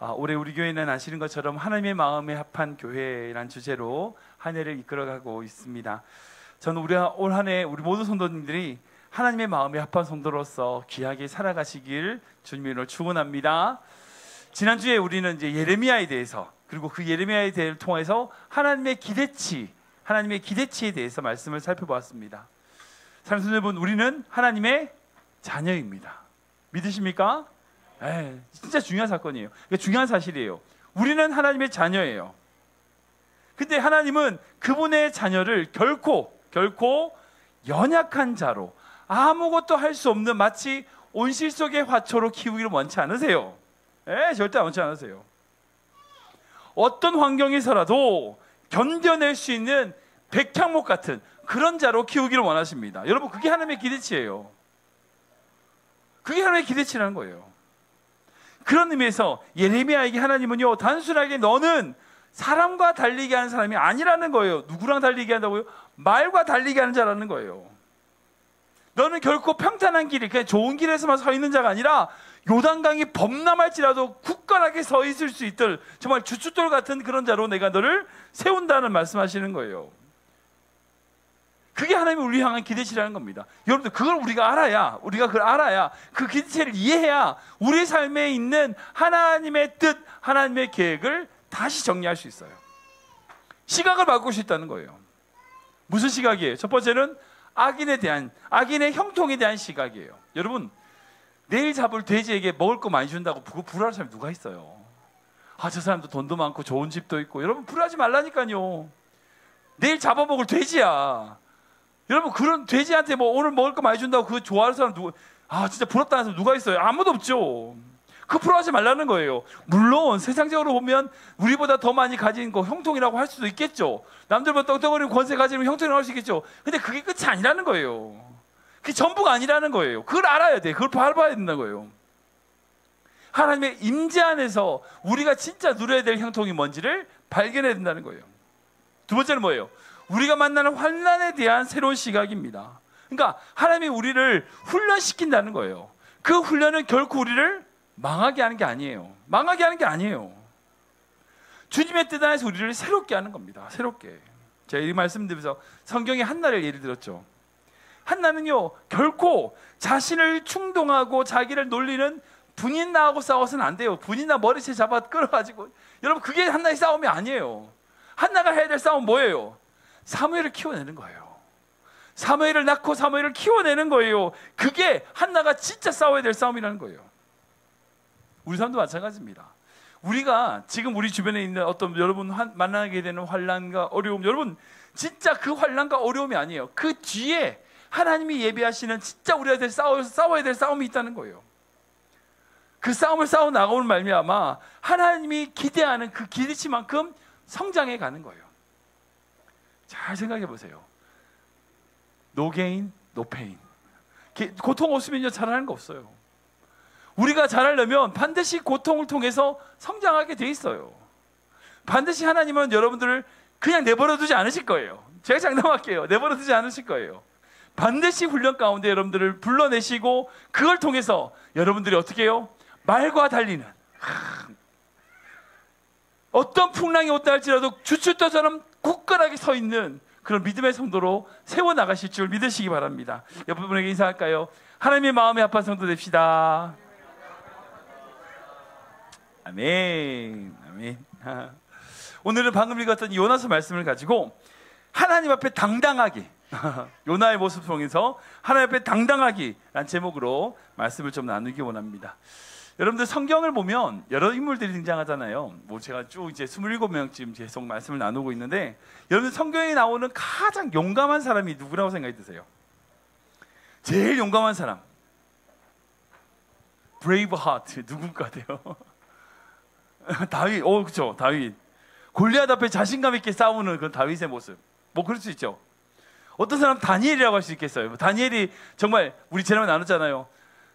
올해 우리 교회는 아시는 것처럼 하나님의 마음에 합한 교회라는 주제로 한 해를 이끌어가고 있습니다. 저는 올 한 해 우리 모든 성도님들이 하나님의 마음에 합한 성도로서 귀하게 살아가시길 주님으로 축원합니다. 지난주에 우리는 이제 예레미야에 대해서, 그리고 그 예레미야에 대해서 통해서 하나님의 기대치에 대해서 말씀을 살펴보았습니다. 사랑하는 여러분, 우리는 하나님의 자녀입니다. 믿으십니까? 진짜 중요한 사건이에요. 중요한 사실이에요. 우리는 하나님의 자녀예요. 근데 하나님은 그분의 자녀를 결코 연약한 자로, 아무것도 할 수 없는 마치 온실 속의 화초로 키우기를 원치 않으세요. 절대 원치 않으세요. 어떤 환경에서라도 견뎌낼 수 있는 백향목 같은 그런 자로 키우기를 원하십니다. 여러분, 그게 하나님의 기대치예요. 그게 하나님의 기대치라는 거예요. 그런 의미에서 예레미야에게 하나님은요, 단순하게 너는 사람과 달리게 하는 사람이 아니라는 거예요. 누구랑 달리게 한다고요? 말과 달리게 하는 자라는 거예요. 너는 결코 평탄한 길이, 그냥 좋은 길에서만 서 있는 자가 아니라 요단강이 범람할지라도 굳건하게 서 있을 수 있도록 정말 주춧돌 같은 그런 자로 내가 너를 세운다는 말씀하시는 거예요. 그게 하나님이 우리 향한 기대치라는 겁니다. 여러분들, 우리가 그걸 알아야, 그 기대치를 이해해야 우리 삶에 있는 하나님의 뜻, 하나님의 계획을 다시 정리할 수 있어요. 시각을 바꾸고 싶다는 거예요. 무슨 시각이에요? 첫 번째는 악인의 형통에 대한 시각이에요. 여러분, 내일 잡을 돼지에게 먹을 거 많이 준다고 그거 불화하는 사람이 누가 있어요? 저 사람도 돈도 많고 좋은 집도 있고. 여러분, 불화하지 말라니까요. 내일 잡아먹을 돼지야. 여러분, 그런 돼지한테 오늘 먹을 거 많이 준다고 그거 좋아하는 사람 진짜 부럽다는 사람 누가 있어요? 아무도 없죠. 그거 부러워하지 말라는 거예요. 물론 세상적으로 보면 우리보다 더 많이 가진 거 형통이라고 할 수도 있겠죠. 남들보다 떵떵거리는 권세 가지면 형통이라고 할 수 있겠죠. 근데 그게 끝이 아니라는 거예요. 그게 전부가 아니라는 거예요. 그걸 알아야 돼. 그걸 바라봐야 된다는 거예요. 하나님의 임재 안에서 우리가 진짜 누려야 될 형통이 뭔지를 발견해야 된다는 거예요. 두 번째는 뭐예요? 우리가 만나는 환난에 대한 새로운 시각입니다. 그러니까 하나님이 우리를 훈련시킨다는 거예요. 그 훈련은 결코 우리를 망하게 하는 게 아니에요. 주님의 뜻 안에서 우리를 새롭게 하는 겁니다. 새롭게. 제가 이 말씀드리면서 성경의 한나를 예를 들었죠. 한나는요, 결코 자신을 충동하고 자기를 놀리는 분인나하고 싸워서는 안 돼요. 분인나 머리채 잡아 끌어가지고. 여러분, 그게 한나의 싸움이 아니에요. 한나가 해야 될 싸움은 뭐예요? 사무엘을 키워내는 거예요. 사무엘을 낳고 사무엘을 키워내는 거예요. 그게 한나가 진짜 싸워야 될 싸움이라는 거예요. 우리 삶도 마찬가지입니다. 우리가 지금 우리 주변에 있는 어떤 여러분 만나게 되는 환난과 어려움, 여러분 진짜 그 환난과 어려움이 아니에요. 그 뒤에 하나님이 예비하시는 진짜 우리가 싸워야 될 싸움이 있다는 거예요. 그 싸움을 싸워 나가는 말미암아 하나님이 기대하는 그 기대치만큼 성장해 가는 거예요. 잘 생각해 보세요. No gain, no pain. 고통 없으면요, 잘하는 거 없어요. 우리가 잘하려면 반드시 고통을 통해서 성장하게 돼 있어요. 반드시 하나님은 여러분들을 그냥 내버려 두지 않으실 거예요. 제가 장담할게요. 내버려 두지 않으실 거예요. 반드시 훈련 가운데 여러분들을 불러내시고 그걸 통해서 여러분들이 어떻게 해요? 말과 달리는, 어떤 풍랑이 온다 할지라도 주춧돌처럼 굳건하게 서 있는 그런 믿음의 성도로 세워나가실 줄 믿으시기 바랍니다. 옆에 분에게 인사할까요? 하나님의 마음에 합한 성도 됩시다. 아멘. 오늘은 방금 읽었던 요나서 말씀을 가지고 하나님 앞에 당당하게, 요나의 모습 통해서 하나님 앞에 당당하기라는 제목으로 말씀을 좀 나누기 원합니다. 여러분들, 성경을 보면 여러 인물들이 등장하잖아요. 제가 쭉 이제 27명쯤 계속 말씀을 나누고 있는데, 여러분 성경에 나오는 가장 용감한 사람이 누구라고 생각이 드세요? 제일 용감한 사람, 브레이브 하트, 누굴 것 같아요? 다윗. 그렇죠. 다윗. 골리앗 앞에 자신감 있게 싸우는 그 다윗의 모습. 그럴 수 있죠. 어떤 사람 다니엘이라고 할 수 있겠어요. 다니엘이 정말 우리 지난번에 나눴잖아요.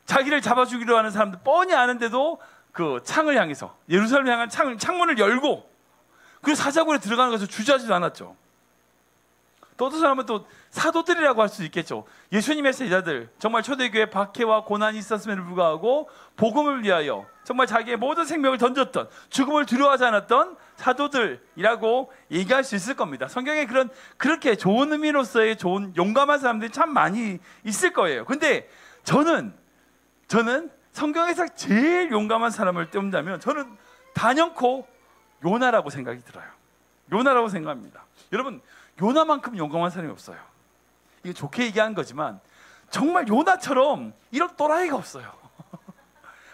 자기를 잡아주기로 하는 사람들 뻔히 아는데도 그 창을 향해서, 예루살렘을 향한 창문을 열고 그리고 사자굴에 들어가는 것을 주저하지도 않았죠. 또 어떤 사람은 또 사도들이라고 할 수 있겠죠. 예수님의 제자들, 정말 초대교회 박해와 고난이 있었음에도 불구하고 복음을 위하여 정말 자기의 모든 생명을 던졌던, 죽음을 두려워하지 않았던 사도들이라고 얘기할 수 있을 겁니다. 성경에 그렇게 좋은 의미로서의 좋은 용감한 사람들이 참 많이 있을 거예요. 근데 저는 성경에서 제일 용감한 사람을 꼽자면 저는 단연코 요나라고 생각이 들어요. 요나라고 생각합니다. 여러분, 요나만큼 용감한 사람이 없어요. 이게 좋게 얘기한 거지만 정말 요나처럼 이런 또라이가 없어요.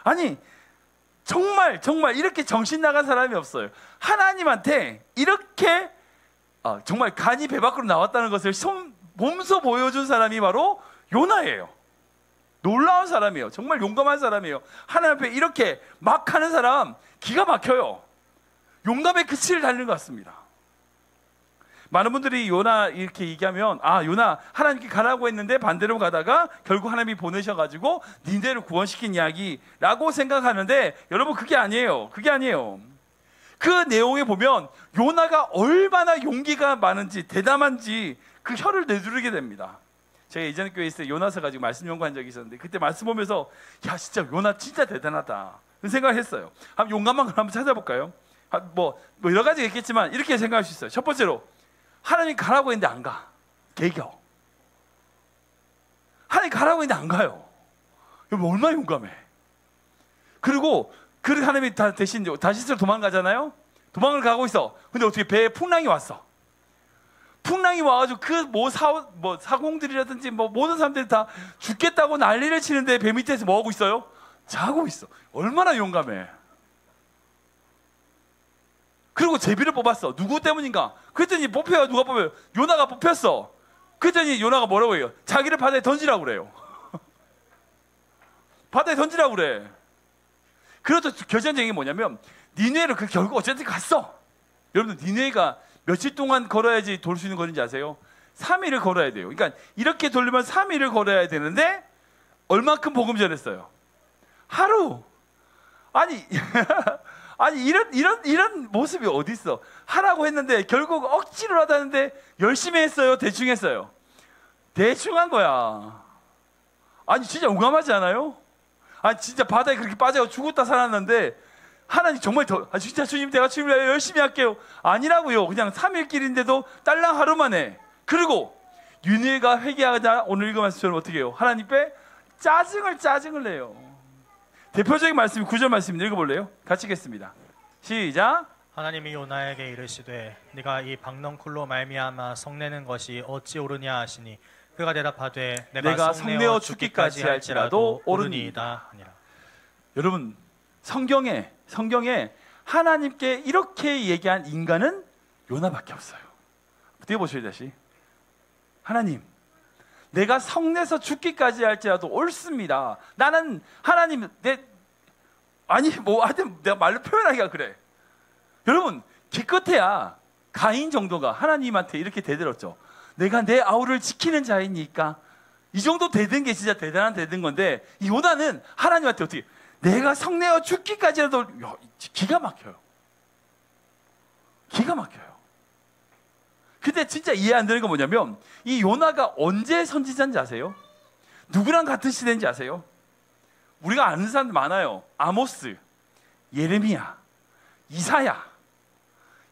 아니, 정말 이렇게 정신 나간 사람이 없어요. 하나님한테 이렇게 정말 간이 배 밖으로 나왔다는 것을 몸소 보여준 사람이 바로 요나예요. 놀라운 사람이에요. 정말 용감한 사람이에요. 하나님 앞에 이렇게 막 하는 사람 기가 막혀요. 용감의 끝을 달리는 것 같습니다. 많은 분들이 요나 이렇게 얘기하면 요나 하나님께 가라고 했는데 반대로 가다가 결국 하나님이 보내셔가지고 니네를 구원시킨 이야기라고 생각하는데 여러분, 그게 아니에요. 그 내용에 보면 요나가 얼마나 용기가 많은지 대담한지 그 혀를 내두르게 됩니다. 제가 예전에 교회에 있을 때 요나서 가지고 말씀 연구한 적이 있었는데 그때 말씀 보면서 야, 진짜 요나 진짜 대단하다 그 생각을 했어요. 한번 용감한 걸 한번 찾아볼까요? 뭐 여러 가지가 있겠지만 이렇게 생각할 수 있어요. 첫 번째로, 하나님 가라고 했는데 안 가. 개겨. 하나님 가라고 했는데 안 가요. 여러분, 얼마나 용감해. 그리고 하나님이 대신 다시스로 도망가잖아요. 도망을 가고 있어. 근데 어떻게 배에 풍랑이 왔어. 풍랑이 와가지고 사공들이라든지 모든 사람들이 다 죽겠다고 난리를 치는데 배 밑에서 뭐 하고 있어요? 자고 있어. 얼마나 용감해. 그리고 제비를 뽑았어. 누구 때문인가? 그랬더니 누가 뽑아요? 요나가 뽑혔어. 그랬더니 요나가 뭐라고 해요? 자기를 바다에 던지라고 그래요. 바다에 던지라고 그래. 그래도 결정적인 게 뭐냐면 니네를 결국 어쨌든 갔어. 여러분들, 니네가 며칠 동안 걸어야지 돌 수 있는 거리인지 아세요? 3일을 걸어야 돼요. 그러니까 이렇게 돌리면 3일을 걸어야 되는데 얼마큼 복음 전했어요? 하루. 아니 이런 모습이 어디 있어? 하라고 했는데 결국 억지로 하다는데 열심히 했어요? 대충 했어요? 대충 한 거야. 아니, 진짜 용감하지 않아요? 아니, 진짜 바다에 그렇게 빠져 죽었다 살았는데 하나님 정말 진짜 주님, 내가 주님을 위해 열심히 할게요. 아니라고요. 그냥 3일 길인데도 딸랑 하루 만에. 그리고 니느웨가 회개하자 오늘 읽은 말씀처럼 어떻게 해요? 하나님께 짜증을 내요. 대표적인 말씀이 9절 말씀입니다. 읽어볼래요? 같이 읽겠습니다. 시작. 하나님이 요나에게 이르시되 네가 이 박넝쿨로 말미암아 성내는 것이 어찌 옳으냐 하시니 그가 대답하되 내가 성내어 죽기까지 할지라도 옳으니이다 하니라. 여러분, 성경에 하나님께 이렇게 얘기한 인간은 요나밖에 없어요. 띄워보셔야 다시. 하나님, 내가 성내서 죽기까지 할지라도 옳습니다. 나는 하나님 하여튼 내가 말로 표현하기가 그래. 여러분, 기껏해야 가인 정도가 하나님한테 이렇게 대들었죠. 내가 내 아우를 지키는 자이니까. 이 정도 대든 게 진짜 대단한 대든 건데, 이 요나는 하나님한테 어떻게 내가 성내어 죽기까지라도. 기가 막혀요. 근데 진짜 이해 안 되는 건 뭐냐면 이 요나가 언제 선지자인지 아세요? 누구랑 같은 시대인지 아세요? 우리가 아는 사람들 많아요. 아모스, 예레미야, 이사야,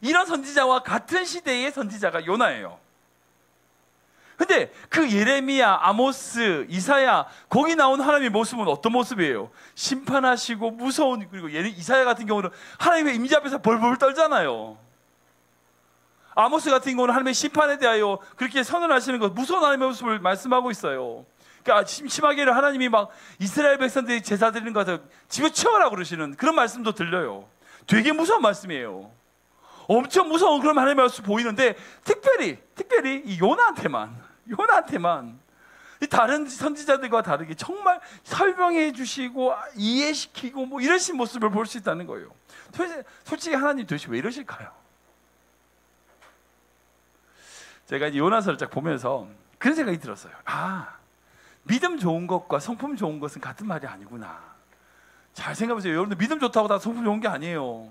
이런 선지자와 같은 시대의 선지자가 요나예요. 근데 그 예레미야, 아모스, 이사야, 거기 나온 하나님의 모습은 어떤 모습이에요? 심판하시고 무서운. 그리고 이사야 같은 경우는 하나님의 임재 앞에서 벌벌 떨잖아요. 아모스 같은 경우는 하나님의 심판에 대하여 그렇게 선언하시는 것, 무서운 하나님의 모습을 말씀하고 있어요. 그러니까 심하게 하나님이 막 이스라엘 백성들이 제사 드리는 것 같아서 집어치워라 그러시는 그런 말씀도 들려요. 되게 무서운 말씀이에요. 엄청 무서운 그런 하나님의 말씀 보이는데 특별히 이 요나한테만 이 다른 선지자들과 다르게 정말 설명해 주시고 이해시키고 이러신 모습을 볼 수 있다는 거예요. 솔직히 하나님 도대체 왜 이러실까요? 제가 이제 요나서를 쫙 보면서 그런 생각이 들었어요. 믿음 좋은 것과 성품 좋은 것은 같은 말이 아니구나. 잘 생각해보세요. 여러분들 믿음 좋다고 다 성품 좋은 게 아니에요.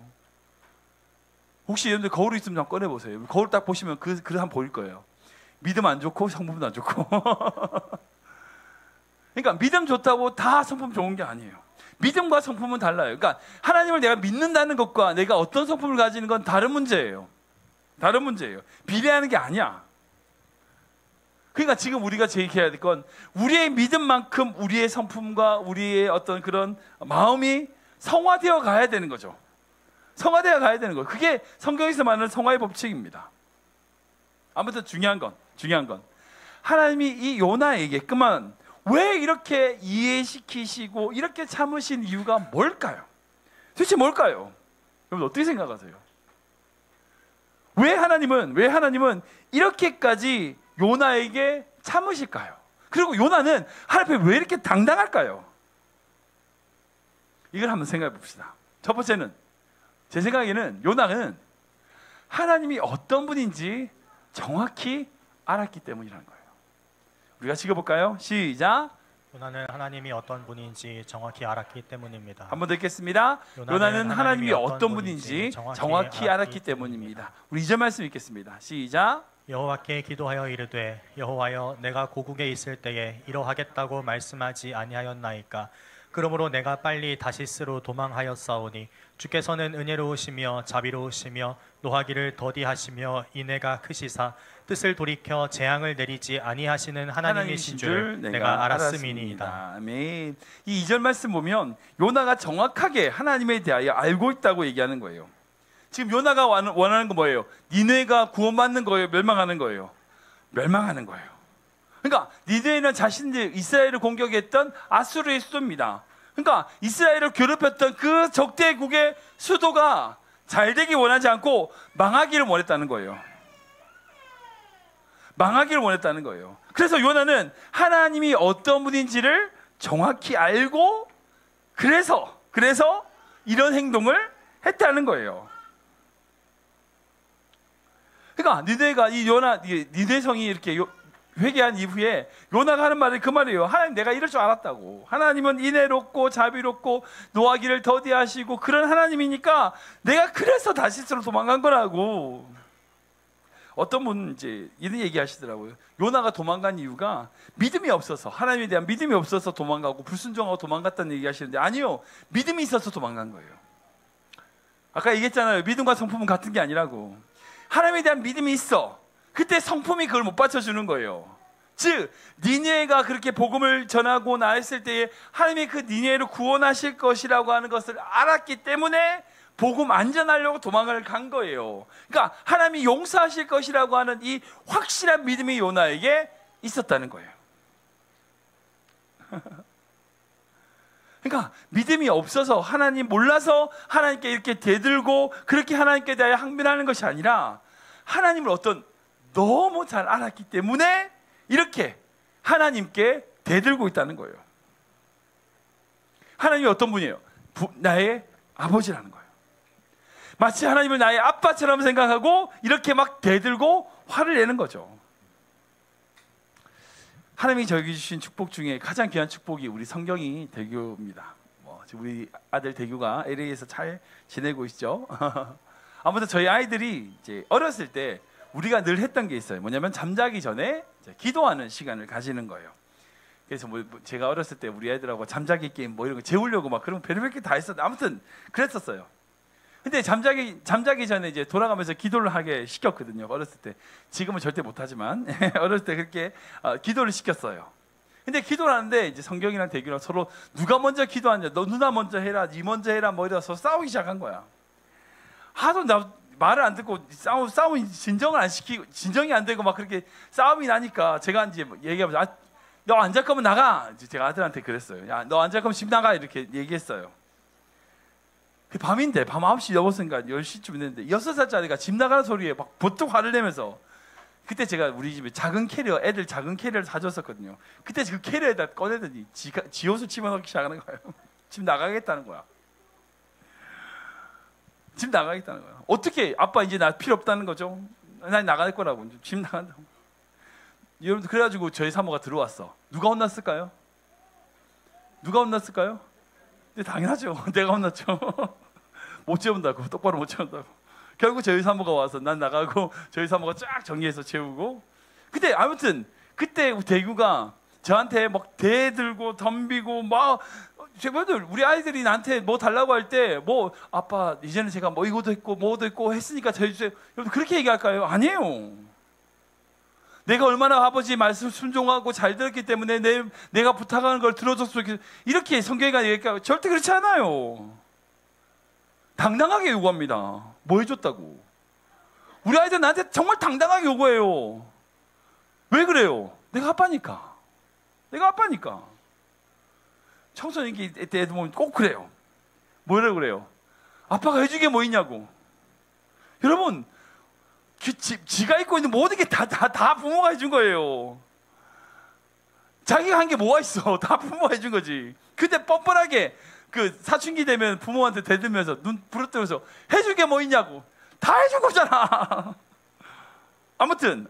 혹시 여러분들 거울이 있으면 한번 꺼내보세요. 거울 딱 보시면 그 한번 보일 거예요. 믿음 안 좋고 성품도 안 좋고. 그러니까 믿음 좋다고 다 성품 좋은 게 아니에요. 믿음과 성품은 달라요. 그러니까 하나님을 내가 믿는다는 것과 내가 어떤 성품을 가지는 건 다른 문제예요. 다른 문제예요. 비례하는 게 아니야. 그러니까 지금 우리가 제기해야 될 건 우리의 믿음만큼 우리의 성품과 우리의 어떤 그런 마음이 성화되어 가야 되는 거죠. 성화되어 가야 되는 거예요. 그게 성경에서 말하는 성화의 법칙입니다. 아무튼 중요한 건 하나님이 이 요나에게만 왜 이렇게 이해시키시고 이렇게 참으신 이유가 뭘까요? 도대체 뭘까요? 여러분 어떻게 생각하세요? 왜 하나님은 이렇게까지 요나에게 참으실까요? 그리고 요나는 하나님 앞에 왜 이렇게 당당할까요? 이걸 한번 생각해 봅시다. 첫 번째는 제 생각에는 요나는 하나님이 어떤 분인지 정확히 알았기 때문이라는 거예요. 우리가 읽어볼까요? 시작. 요나는 하나님이 어떤 분인지 정확히 알았기 때문입니다. 한번 더 읽겠습니다. 요나는 하나님이 어떤 분인지 정확히 알았기 때문입니다. 우리 2절 말씀 읽겠습니다. 시작. 여호와께 기도하여 이르되 여호와여 내가 고국에 있을 때에 이러하겠다고 말씀하지 아니하였나이까. 그러므로 내가 빨리 다시스로 도망하였사오니 주께서는 은혜로우시며 자비로우시며 노하기를 더디하시며 인애가 크시사 뜻을 돌이켜 재앙을 내리지 아니하시는 하나님이신 줄 내가 알았음이니이다. 아멘. 이 2절 말씀 보면 요나가 정확하게 하나님에 대하여 알고 있다고 얘기하는 거예요. 지금 요나가 원하는 거 뭐예요? 니느웨가 구원받는 거예요? 멸망하는 거예요? 멸망하는 거예요. 그러니까 니느웨는 자신들 이스라엘을 공격했던 아수르의 수도입니다. 그러니까 이스라엘을 괴롭혔던 그 적대국의 수도가 잘 되기 원하지 않고 망하기를 원했다는 거예요. 망하기를 원했다는 거예요. 그래서 요나는 하나님이 어떤 분인지를 정확히 알고 그래서 이런 행동을 했다는 거예요. 그러니까 니느웨가 니느웨 성이 이렇게 회개한 이후에 요나가 하는 말이 그 말이에요. 하나님 내가 이럴 줄 알았다고. 하나님은 인애롭고 자비롭고 노하기를 더디하시고 그런 하나님이니까 내가 그래서 다시스로 도망간 거라고. 어떤 분은 이제 이런 얘기 하시더라고요. 요나가 도망간 이유가 믿음이 없어서, 하나님에 대한 믿음이 없어서 도망가고 불순종하고 도망갔다는 얘기 하시는데 아니요. 믿음이 있어서 도망간 거예요. 아까 얘기했잖아요. 믿음과 성품은 같은 게 아니라고. 하나님에 대한 믿음이 있어. 그때 성품이 그걸 못 받쳐주는 거예요. 즉 니느웨가 그렇게 복음을 전하고 나했을 때에 하나님이 그 니느웨를 구원하실 것이라고 하는 것을 알았기 때문에 복음 안전하려고 도망을 간 거예요. 그러니까 하나님이 용서하실 것이라고 하는 이 확실한 믿음이 요나에게 있었다는 거예요. 그러니까 믿음이 없어서 하나님 몰라서 하나님께 이렇게 대들고 그렇게 하나님께 대하여 항변하는 것이 아니라 하나님을 너무 잘 알았기 때문에 이렇게 하나님께 대들고 있다는 거예요. 하나님이 어떤 분이에요? 나의 아버지라는 거예요. 마치 하나님을 나의 아빠처럼 생각하고 이렇게 막 대들고 화를 내는 거죠. 하나님이 저에게 주신 축복 중에 가장 귀한 축복이 우리 성경이 대교입니다. 우리 아들 대교가 LA에서 잘 지내고 있죠. 아무튼 저희 아이들이 이제 어렸을 때 우리가 늘 했던 게 있어요. 뭐냐면 잠자기 전에 기도하는 시간을 가지는 거예요. 그래서 제가 어렸을 때 우리 애들하고 잠자기 게임 이런 거 재우려고 막 그런 별의별 게 다 했었는데 아무튼 그랬었어요. 근데 잠자기 전에 이제 돌아가면서 기도를 하게 시켰거든요. 어렸을 때. 지금은 절대 못하지만 어렸을 때 그렇게 기도를 시켰어요. 근데 기도를 하는데 이제 성경이랑 대교랑 서로 누가 먼저 기도하냐, 너 누나 먼저 해라, 니 먼저 해라 이래서 싸우기 시작한 거야. 하도 나 말을 안 듣고 싸움 진정을 안 시키고 진정이 안 되고 막 그렇게 싸움이 나니까 제가 이제 얘기하면서 너 안 잘 거면 나가. 제가 아들한테 그랬어요. 야, 너 안 잘 거면 집 나가 이렇게 얘기했어요. 밤인데 밤 9시 넘었으니까 10시쯤 됐는데 6살짜리가 집 나가는 소리에 막 보통 화를 내면서 그때 제가 우리 집에 애들 작은 캐리어를 사줬었거든요. 그때 그 캐리어에다 꺼내더니 지 옷을 집어넣기 시작하는 거예요. 집 나가겠다는 거야. 집 나가겠다는 거야. 어떻게 아빠 이제 나 필요 없다는 거죠. 난 나갈 거라고. 집 나간다고. 여러분 그래가지고 저희 사모가 들어왔어. 누가 혼났을까요? 근데 당연하죠. 내가 혼났죠. 못 재운다고. 똑바로 못 재운다고. 결국 저희 사모가 와서 난 나가고 저희 사모가 쫙 정리해서 재우고. 근데 아무튼 그때 대구가 저한테 막 대들고 덤비고 막 제가들 우리 아이들이 나한테 뭐 달라고 할 때 뭐 아빠 이제는 제가 뭐 이거도 했고 뭐도 했고 했으니까 저 해주세요. 여러분 그렇게 얘기할까요? 아니에요. 내가 얼마나 아버지 말씀 순종하고 잘 들었기 때문에 내가 부탁하는 걸 들어줬어 이렇게 성경이가 얘기할까요? 절대 그렇지 않아요. 당당하게 요구합니다. 뭐 해줬다고? 우리 아이들 나한테 정말 당당하게 요구해요. 왜 그래요? 내가 아빠니까. 내가 아빠니까. 청소년기 때 애들 보면 꼭 그래요. 뭐라고 그래요? 아빠가 해준 게 뭐 있냐고. 여러분, 지가 입고 있는 모든 게 다 부모가 해준 거예요. 자기가 한 게 뭐가 있어? 다 부모가 해준 거지. 근데 뻔뻔하게 그 사춘기 되면 부모한테 대들면서 눈 부릅뜨면서 해준 게 뭐 있냐고. 다 해준 거잖아. 아무튼.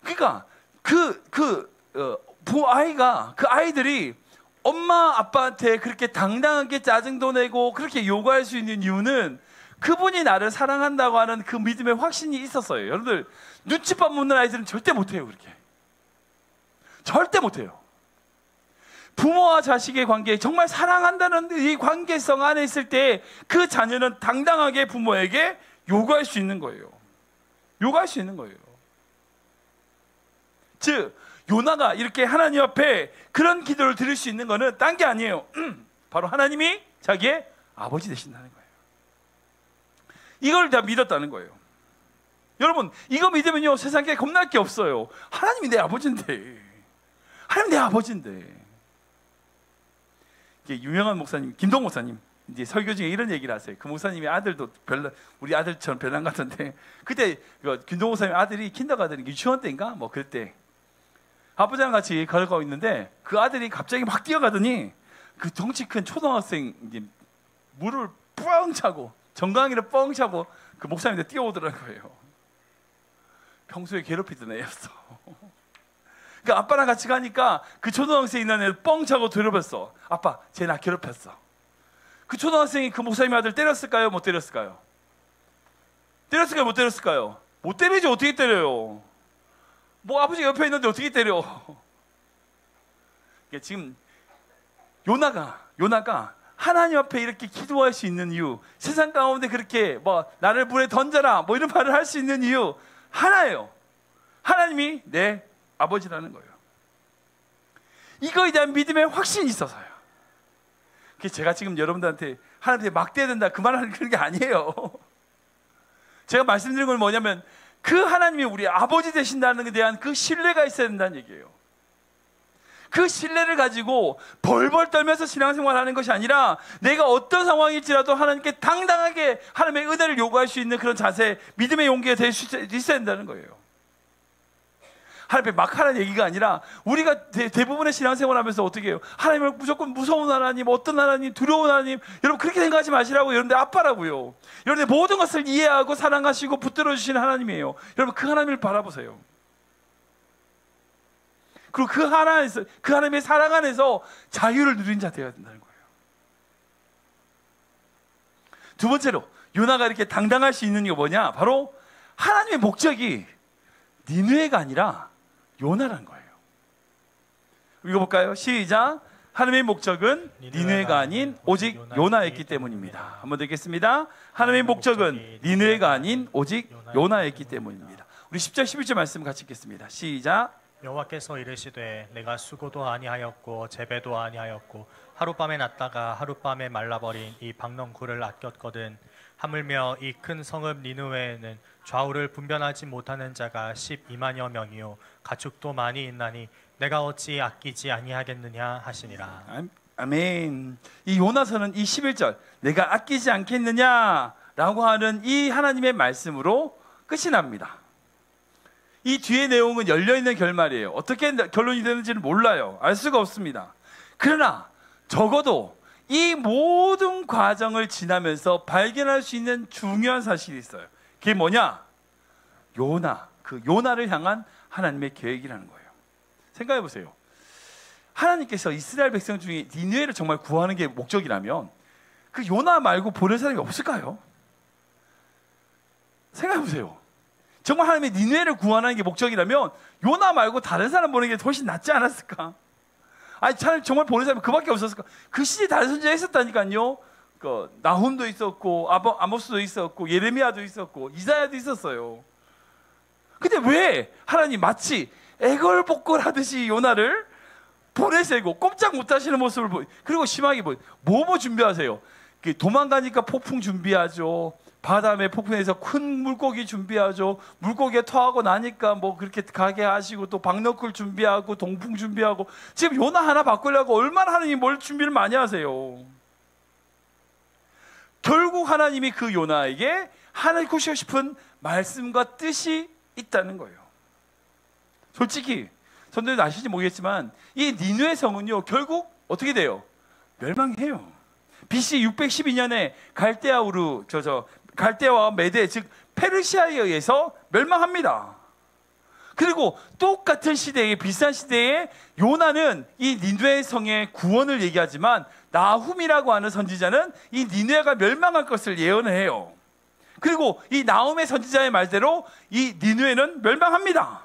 그러니까 그 아이들이 엄마 아빠한테 그렇게 당당하게 짜증도 내고 그렇게 요구할 수 있는 이유는 그분이 나를 사랑한다고 하는 그 믿음의 확신이 있었어요. 여러분들 눈치밥 묻는 아이들은 절대 못해요. 그렇게 절대 못해요. 부모와 자식의 관계, 정말 사랑한다는 이 관계성 안에 있을 때 그 자녀는 당당하게 부모에게 요구할 수 있는 거예요. 요구할 수 있는 거예요. 즉 요나가 이렇게 하나님 앞에 그런 기도를 드릴 수 있는 것은 딴 게 아니에요. 바로 하나님이 자기의 아버지 되신다는 거예요. 이걸 다 믿었다는 거예요. 여러분 이거 믿으면요 세상에 겁날 게 없어요. 하나님이 내 아버지인데, 하나님 내 아버지인데. 유명한 목사님 김동 목사님 이제 설교 중에 이런 얘기를 하세요. 그 목사님의 아들도 우리 아들처럼 별난 같은데, 그때 김동 목사님 아들이 킨더가든 유치원 때인가 뭐 그때 아버지랑 같이 걸어가고 있는데 그 아들이 갑자기 막 뛰어가더니 그 덩치 큰 초등학생 이제 물을 뻥 차고 정강이를 뻥 차고 그 목사님한테 뛰어오더라고요. 평소에 괴롭히던 애였어. 그 아빠랑 같이 가니까 그 초등학생이 있는 애를 뻥 차고 괴롭혔어. 아빠, 쟤 나 괴롭혔어. 그 초등학생이 그 목사님 아들 때렸을까요? 못 때렸을까요? 때렸을까요? 못 때렸을까요? 못 때리지. 어떻게 때려요? 뭐 아버지 옆에 있는데 어떻게 때려? 지금 요나가 하나님 앞에 이렇게 기도할 수 있는 이유, 세상 가운데 그렇게 뭐 나를 물에 던져라 뭐 이런 말을 할 수 있는 이유 하나예요. 하나님이 내 아버지라는 거예요. 이거에 대한 믿음의 확신이 있어서요. 제가 지금 여러분들한테 하나님한테 막대야 된다 그 말을 하는 그런 게 아니에요. 제가 말씀드린 건 뭐냐면 그 하나님이 우리 아버지 되신다는 것에 대한 그 신뢰가 있어야 된다는 얘기예요. 그 신뢰를 가지고 벌벌 떨면서 신앙생활하는 것이 아니라 내가 어떤 상황일지라도 하나님께 당당하게 하나님의 은혜를 요구할 수 있는 그런 자세, 믿음의 용기가 될 수 있어야 된다는 거예요. 하나님 앞에 막 하라는 얘기가 아니라 우리가 대부분의 신앙생활 하면서 어떻게 해요? 하나님을 무조건 무서운 하나님, 어떤 하나님, 두려운 하나님, 여러분 그렇게 생각하지 마시라고. 여러분들 아빠라고요. 여러분들 모든 것을 이해하고 사랑하시고 붙들어 주시는 하나님이에요. 여러분 그 하나님을 바라보세요. 그리고 그 하나님의 사랑 안에서 자유를 누린 자 되어야 된다는 거예요. 두 번째로 요나가 이렇게 당당할 수 있는 게 뭐냐? 바로 하나님의 목적이 니느웨가 아니라 요나라는 거예요. 읽어볼까요? 시작. 하나님의 목적은 니느웨가 아닌 오직 요나였기 때문입니다. 한번 더 읽겠습니다. 하나님의 목적은 니느웨가 아닌 오직 요나였기 때문입니다. 우리 10절 11절 말씀 같이 읽겠습니다. 시작. 여호와께서 이르시되 내가 수고도 아니하였고 재배도 아니하였고 하룻밤에 났다가 하룻밤에 말라버린 이 박농굴을 아꼈거든. 하물며 이 큰 성읍 니느웨에는 좌우를 분별하지 못하는 자가 12만여 명이요 가축도 많이 있나니 내가 어찌 아끼지 아니하겠느냐 하시니라. 아멘. 이 요나서는 이 11절 내가 아끼지 않겠느냐라고 하는 이 하나님의 말씀으로 끝이 납니다. 이 뒤의 내용은 열려있는 결말이에요. 어떻게 결론이 되는지는 몰라요. 알 수가 없습니다. 그러나 적어도 이 모든 과정을 지나면서 발견할 수 있는 중요한 사실이 있어요. 그게 뭐냐? 그 요나를 향한 하나님의 계획이라는 거예요. 생각해 보세요. 하나님께서 이스라엘 백성 중에 니느웨를 정말 구하는 게 목적이라면 그 요나 말고 보낼 사람이 없을까요? 생각해 보세요. 정말 하나님의 니느웨를 구하는 게 목적이라면 요나 말고 다른 사람 보내는 게 훨씬 낫지 않았을까? 아니 참 정말 보낸 사람이 그밖에 없었을까? 그 시대에 다른 선지자가 있었다니까요. 그 나훔도 있었고 아모스도 있었고 예레미야도 있었고 이사야도 있었어요. 근데 왜 하나님 마치 애걸복걸하듯이 요나를 보내세고 꼼짝 못하시는 모습을 그리고 심하게 뭐 준비하세요? 도망가니까 폭풍 준비하죠. 바다에 폭풍해서 큰 물고기 준비하죠. 물고기에 토하고 나니까 뭐 그렇게 가게 하시고 또 박너클 준비하고 동풍 준비하고 지금 요나 하나 바꾸려고 얼마나 하나님이 뭘 준비를 많이 하세요. 결국 하나님이 그 요나에게 하나님 주시고 싶은 말씀과 뜻이 있다는 거예요. 솔직히 선생님도 아실지 모르겠지만 이 니느웨 성은요 결국 어떻게 돼요? 멸망해요. BC 612년에 갈대아와 메데 즉 페르시아에 의해서 멸망합니다. 그리고 똑같은 시대에 비슷한 시대에 요나는 이 니느웨 성의 구원을 얘기하지만 나훔이라고 하는 선지자는 이 니느웨가 멸망할 것을 예언을 해요. 그리고 이 나훔의 선지자의 말대로 이 니느웨는 멸망합니다.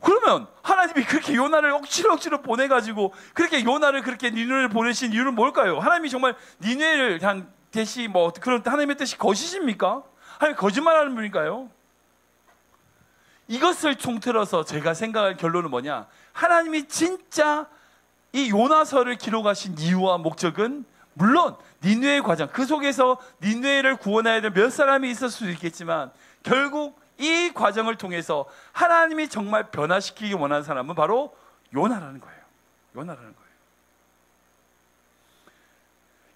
그러면 하나님이 그렇게 요나를 억지로 보내가지고 그렇게 요나를 그렇게 니느웨를 보내신 이유는 뭘까요? 하나님이 정말 니느웨를 대시 뭐 그런 하나님의 뜻이 거짓입니까? 하나님 거짓말하는 분일까요? 이것을 통틀어서 제가 생각할 결론은 뭐냐? 하나님이 진짜 이 요나서를 기록하신 이유와 목적은 물론 니느웨의 과정 그 속에서 니느웨를 구원해야 될 몇 사람이 있을 수도 있겠지만 결국 이 과정을 통해서 하나님이 정말 변화시키기 원하는 사람은 바로 요나라는 거예요. 요나라는 거예요.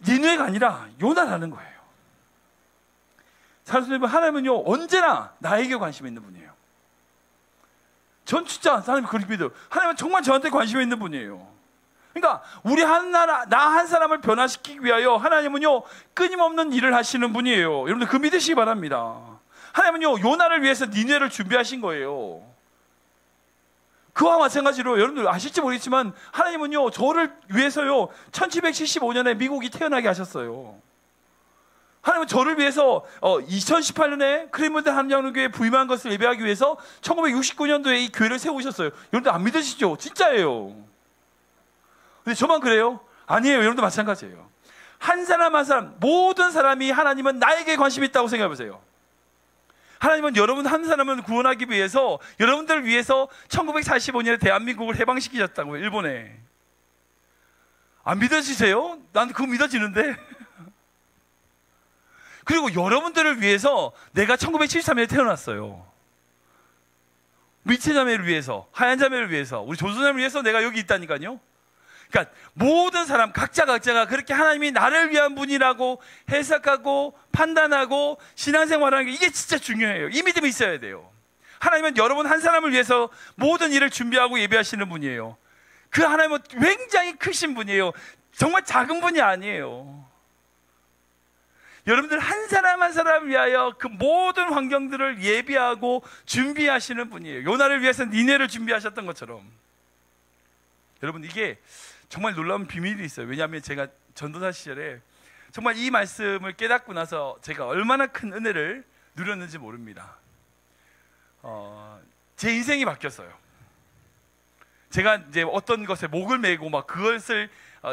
니느웨가 아니라 요나라는 거예요. 사실 하나님은요 언제나 나에게 관심 있는 분이에요. 전 진짜 하나님 그렇게 믿어요. 하나님은 정말 저한테 관심 있는 분이에요. 그러니까 우리 나 한 사람을 변화시키기 위하여 하나님은요 끊임없는 일을 하시는 분이에요. 여러분들 그 믿으시기 바랍니다. 하나님은요 요나를 위해서 니느웨를 준비하신 거예요. 그와 마찬가지로 여러분들 아실지 모르겠지만 하나님은요 저를 위해서요 1775년에 미국이 태어나게 하셨어요. 하나님은 저를 위해서 2018년에 크리문드 한양교회 부임한 것을 예배하기 위해서 1969년도에 이 교회를 세우셨어요. 여러분들 안 믿으시죠? 진짜예요. 근데 저만 그래요? 아니에요. 여러분도 마찬가지예요. 한 사람 한 사람 모든 사람이 하나님은 나에게 관심이 있다고 생각해 보세요. 하나님은 여러분 한 사람을 구원하기 위해서 여러분들을 위해서 1945년에 대한민국을 해방시키셨다고요. 일본에. 안 믿어지세요? 난 그거 믿어지는데. 그리고 여러분들을 위해서 내가 1973년에 태어났어요. 미체자매를 위해서, 하얀 자매를 위해서, 우리 조선자매를 위해서 내가 여기 있다니까요. 그러니까 모든 사람 각자가 그렇게 하나님이 나를 위한 분이라고 해석하고 판단하고 신앙생활하는 게 이게 진짜 중요해요. 이 믿음이 있어야 돼요. 하나님은 여러분 한 사람을 위해서 모든 일을 준비하고 예배하시는 분이에요. 그 하나님은 굉장히 크신 분이에요. 정말 작은 분이 아니에요. 여러분들 한 사람 한 사람을 위하여 그 모든 환경들을 예비하고 준비하시는 분이에요. 요나를 위해서 니느웨를 준비하셨던 것처럼. 여러분 이게 정말 놀라운 비밀이 있어요. 왜냐하면 제가 전도사 시절에 정말 이 말씀을 깨닫고 나서 제가 얼마나 큰 은혜를 누렸는지 모릅니다. 제 인생이 바뀌었어요. 제가 이제 어떤 것에 목을 메고 막 그것을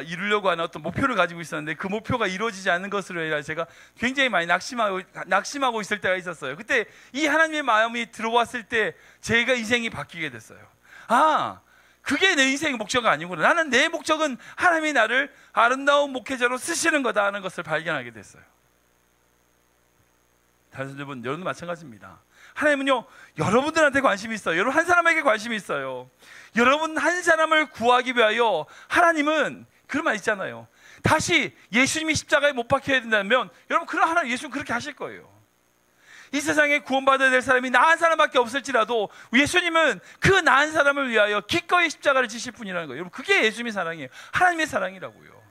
이루려고 하는 어떤 목표를 가지고 있었는데 그 목표가 이루어지지 않는 것으로 인해 제가 굉장히 많이 낙심하고 있을 때가 있었어요. 그때 이 하나님의 마음이 들어왔을 때 제가 인생이 바뀌게 됐어요. 그게 내 인생의 목적이 아니구나. 나는 내 목적은 하나님이 나를 아름다운 목회자로 쓰시는 거다 하는 것을 발견하게 됐어요. 다른 여러분, 여러분도 마찬가지입니다. 하나님은요 여러분들한테 관심이 있어요. 여러분 한 사람에게 관심이 있어요. 여러분 한 사람을 구하기 위하여 하나님은 그런 말 있잖아요. 다시 예수님이 십자가에 못 박혀야 된다면 여러분 그런 하나님 예수님 그렇게 하실 거예요. 이 세상에 구원받아야 될 사람이 나 한 사람밖에 없을지라도 예수님은 그 나 한 사람을 위하여 기꺼이 십자가를 지실 분이라는 거예요. 여러분 그게 예수님의 사랑이에요. 하나님의 사랑이라고요.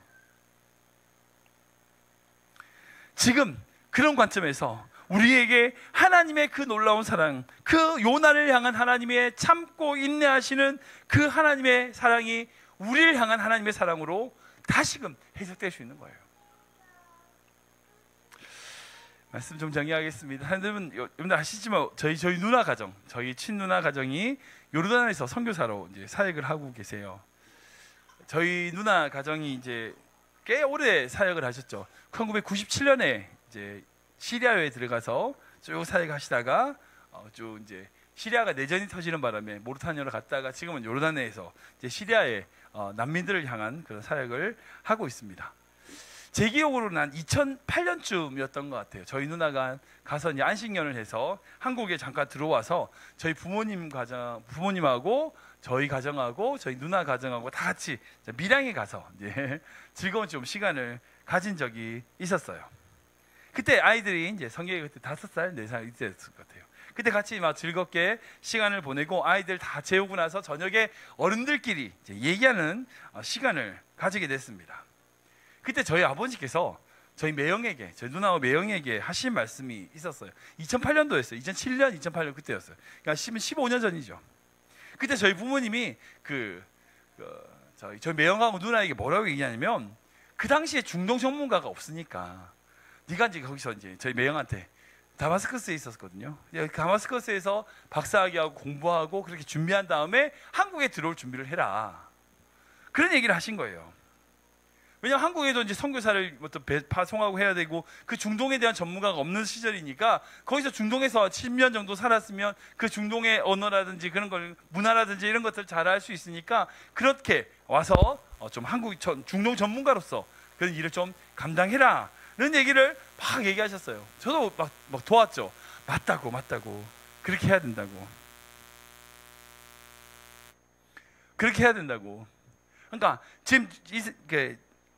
지금 그런 관점에서 우리에게 하나님의 그 놀라운 사랑, 그 요나를 향한 하나님의 참고 인내하시는 그 하나님의 사랑이 우리를 향한 하나님의 사랑으로 다시금 해석될 수 있는 거예요. 말씀 좀 정리하겠습니다. 여러분들 아시지만 저희 누나 가정, 저희 친누나 가정이 요르단에서 선교사로 이제 사역을 하고 계세요. 저희 누나 가정이 이제 꽤 오래 사역을 하셨죠. 1997년에 이제 시리아에 들어가서 쭉 사역하시다가 쭉 이제 시리아가 내전이 터지는 바람에 모르타니아로 갔다가 지금은 요르단에서 이제 시리아의 난민들을 향한 그런 사역을 하고 있습니다. 제 기억으로는 한 2008년쯤이었던 것 같아요. 저희 누나가 가서 이제 안식년을 해서 한국에 잠깐 들어와서 저희 부모님하고 저희 가정하고 저희 누나 가정하고 다 같이 밀양에 가서 이제 즐거운 좀 시간을 가진 적이 있었어요. 그때 아이들이 이제 성경이 그때 5살, 4살 이때였을 것 같아요. 그때 같이 막 즐겁게 시간을 보내고 아이들 다 재우고 나서 저녁에 어른들끼리 이제 얘기하는 시간을 가지게 됐습니다. 그때 저희 아버지께서 저희 매형에게, 저희 누나와 매형에게 하신 말씀이 있었어요. 2008년도였어요. 2007년, 2008년 그때였어요. 그러니까 15년 전이죠. 그때 저희 부모님이 저희 매형하고 누나에게 뭐라고 얘기하냐면, 그 당시에 중동 전문가가 없으니까 네가 이제 거기서 이제 저희 매형한테 다마스커스에 있었거든요. 다마스커스에서 박사학위하고 공부하고 그렇게 준비한 다음에 한국에 들어올 준비를 해라. 그런 얘기를 하신 거예요. 왜냐하면 한국에도 이제 선교사를 파송하고 해야 되고 그 중동에 대한 전문가가 없는 시절이니까 거기서 중동에서 10년 정도 살았으면 그 중동의 언어라든지 그런 걸 문화라든지 이런 것들 잘 알 수 있으니까 그렇게 와서 좀 한국 중동 전문가로서 그런 일을 좀 감당해라 이런 얘기를 막 얘기하셨어요. 저도 막 도왔죠. 맞다고 그렇게 해야 된다고. 그러니까 지금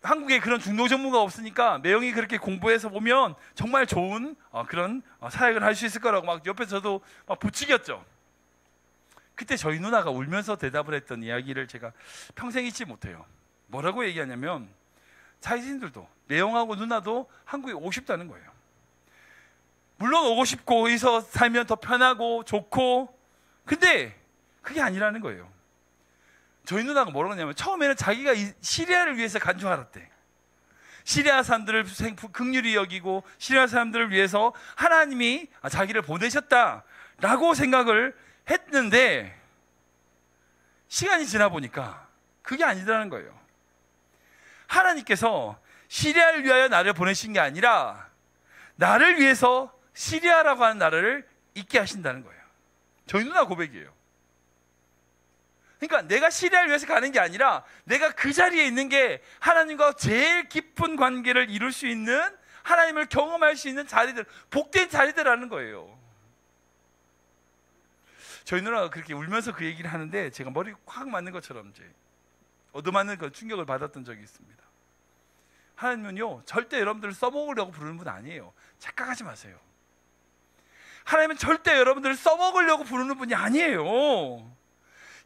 한국에 그런 중동 전문가 없으니까 매형이 그렇게 공부해서 보면 정말 좋은 그런 사역을 할 수 있을 거라고 막 옆에서 저도 막 부추겼죠. 그때 저희 누나가 울면서 대답을 했던 이야기를 제가 평생 잊지 못해요. 뭐라고 얘기하냐면 자신들도 매형하고 누나도 한국에 오고 싶다는 거예요. 물론 오고 싶고 거기서 살면 더 편하고 좋고, 근데 그게 아니라는 거예요. 저희 누나가 뭐라고 하냐면 처음에는 자기가 시리아를 위해서 간 줄 알았대. 시리아 사람들을 긍휼히 여기고 시리아 사람들을 위해서 하나님이 자기를 보내셨다라고 생각을 했는데 시간이 지나 보니까 그게 아니라는 거예요. 하나님께서 시리아를 위하여 나를 보내신 게 아니라 나를 위해서 시리아라고 하는 나라를 있게 하신다는 거예요. 저희 누나 고백이에요. 그러니까 내가 시리아를 위해서 가는 게 아니라 내가 그 자리에 있는 게 하나님과 제일 깊은 관계를 이룰 수 있는, 하나님을 경험할 수 있는 자리들, 복된 자리들이라는 거예요. 저희 누나가 그렇게 울면서 그 얘기를 하는데 제가 머리 확 맞는 것처럼 이제 얻어맞는 그 충격을 받았던 적이 있습니다. 하나님은요 절대 여러분들을 써먹으려고 부르는 분 아니에요. 착각하지 마세요. 하나님은 절대 여러분들을 써먹으려고 부르는 분이 아니에요.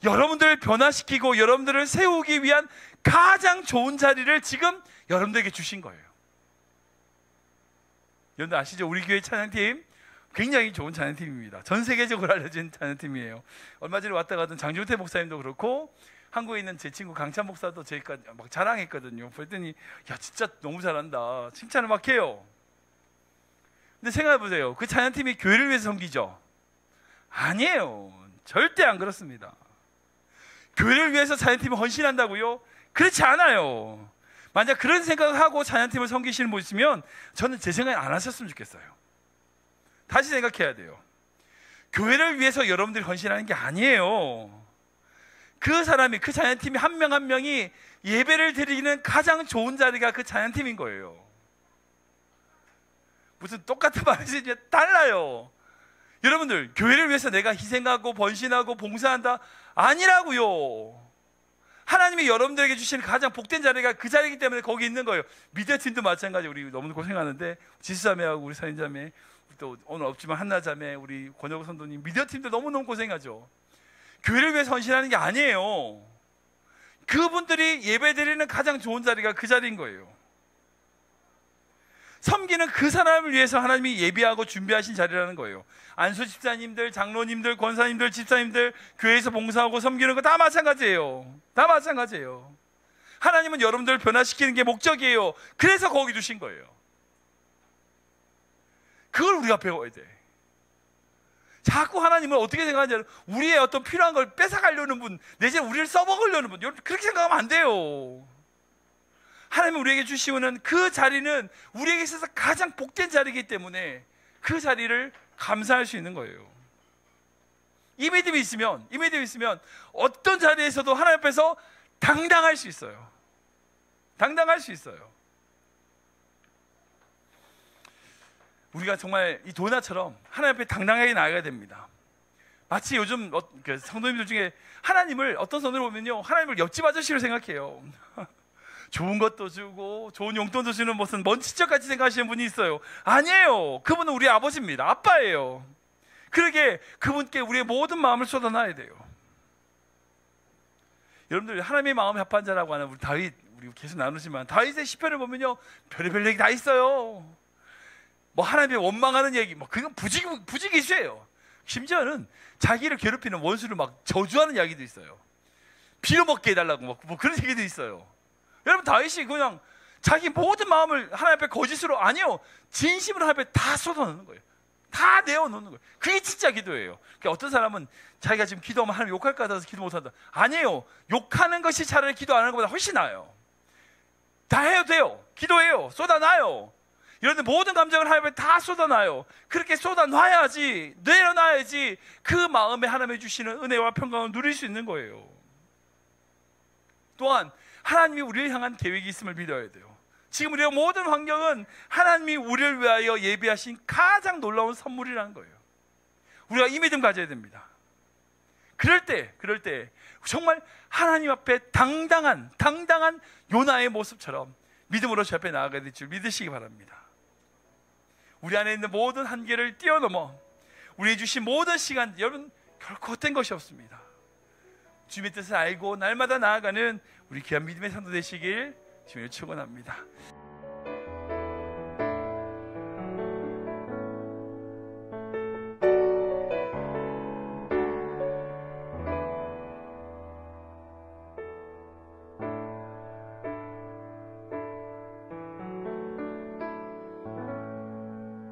여러분들을 변화시키고 여러분들을 세우기 위한 가장 좋은 자리를 지금 여러분들에게 주신 거예요. 여러분들 아시죠? 우리 교회 찬양팀 굉장히 좋은 찬양팀입니다. 전 세계적으로 알려진 찬양팀이에요. 얼마 전에 왔다 가던 장준태 목사님도 그렇고 한국에 있는 제 친구 강찬 목사도 저희가 막 자랑했거든요. 그랬더니 야 진짜 너무 잘한다 칭찬을 막 해요. 근데 생각해보세요. 그 찬양팀이 교회를 위해서 섬기죠? 아니에요. 절대 안 그렇습니다. 교회를 위해서 찬양팀이 헌신한다고요? 그렇지 않아요. 만약 그런 생각을 하고 찬양팀을 섬기시는 분 있으면 저는 제 생각 안 하셨으면 좋겠어요. 다시 생각해야 돼요. 교회를 위해서 여러분들이 헌신하는 게 아니에요. 그 사람이, 그 찬양팀이 한 명 한 명이 예배를 드리는 가장 좋은 자리가 그 찬양팀인 거예요. 무슨 똑같은 말이지 달라요. 여러분들 교회를 위해서 내가 희생하고 번신하고 봉사한다 아니라고요. 하나님이 여러분들에게 주시는 가장 복된 자리가 그 자리이기 때문에 거기 있는 거예요. 미디어팀도 마찬가지. 우리 너무 고생하는데 지수자매하고 우리 사인자매, 또 오늘 없지만 한나자매, 우리 권혁우 선도님, 미디어팀도 너무너무 고생하죠. 교회를 위해서 헌신하는 게 아니에요. 그분들이 예배드리는 가장 좋은 자리가 그 자리인 거예요. 섬기는 그 사람을 위해서 하나님이 예비하고 준비하신 자리라는 거예요. 안수 집사님들, 장로님들, 권사님들, 집사님들 교회에서 봉사하고 섬기는 거 다 마찬가지예요. 다 마찬가지예요. 하나님은 여러분들을 변화시키는 게 목적이에요. 그래서 거기 두신 거예요. 그걸 우리가 배워야 돼. 자꾸 하나님을 어떻게 생각하냐면 우리의 어떤 필요한 걸 뺏어가려는 분, 내지는 우리를 써먹으려는 분, 여러분 그렇게 생각하면 안 돼요. 하나님이 우리에게 주시는 그 자리는 우리에게 있어서 가장 복된 자리이기 때문에 그 자리를 감사할 수 있는 거예요. 이 믿음이 있으면 어떤 자리에서도 하나님 앞에서 당당할 수 있어요. 당당할 수 있어요. 우리가 정말 이 도나처럼 하나님 앞에 당당하게 나아가야 됩니다. 마치 요즘 성도님들 중에 하나님을, 어떤 성도를 보면요, 하나님을 옆집 아저씨로 생각해요. 좋은 것도 주고 좋은 용돈도 주는 무슨 먼 친척같이 생각하시는 분이 있어요. 아니에요. 그분은 우리 아버지입니다. 아빠예요. 그러게 그분께 우리의 모든 마음을 쏟아놔야 돼요. 여러분들, 하나님의 마음에 합한 자라고 하는 우리 다윗, 우리 계속 나누지만 다윗의 시편을 보면요, 별의별 얘기 다 있어요. 뭐 하나님의 원망하는 얘기, 뭐 그건 부지기수예요. 심지어는 자기를 괴롭히는 원수를 막 저주하는 이야기도 있어요. 빌어먹게 해달라고 뭐 그런 얘기도 있어요. 여러분, 다윗이 그냥 자기 모든 마음을 하나님 앞에 거짓으로, 아니요, 진심으로 하나님 앞에 다 쏟아놓는 거예요. 다 내어놓는 거예요. 그게 진짜 기도예요. 그러니까 어떤 사람은 자기가 지금 기도하면 하나님 욕할 것 같아서 기도 못한다. 아니에요. 욕하는 것이 차라리 기도 안 하는 것보다 훨씬 나아요. 다 해도 돼요. 기도해요. 쏟아놔요. 이런데 모든 감정을 하나님 앞에 다 쏟아놔요. 그렇게 쏟아놔야지, 내려놔야지 그 마음에 하나님이 주시는 은혜와 평강을 누릴 수 있는 거예요. 또한 하나님이 우리를 향한 계획이 있음을 믿어야 돼요. 지금 우리의 모든 환경은 하나님이 우리를 위하여 예비하신 가장 놀라운 선물이라는 거예요. 우리가 이 믿음 가져야 됩니다. 그럴 때 정말 하나님 앞에 당당한 요나의 모습처럼 믿음으로 주 앞에 나아가야 될 줄 믿으시기 바랍니다. 우리 안에 있는 모든 한계를 뛰어넘어 우리의 주신 모든 시간, 여러분 결코 헛된 것이 없습니다. 주님의 뜻을 알고 날마다 나아가는 우리 귀한 믿음의 성도 되시길 주님을 축원합니다.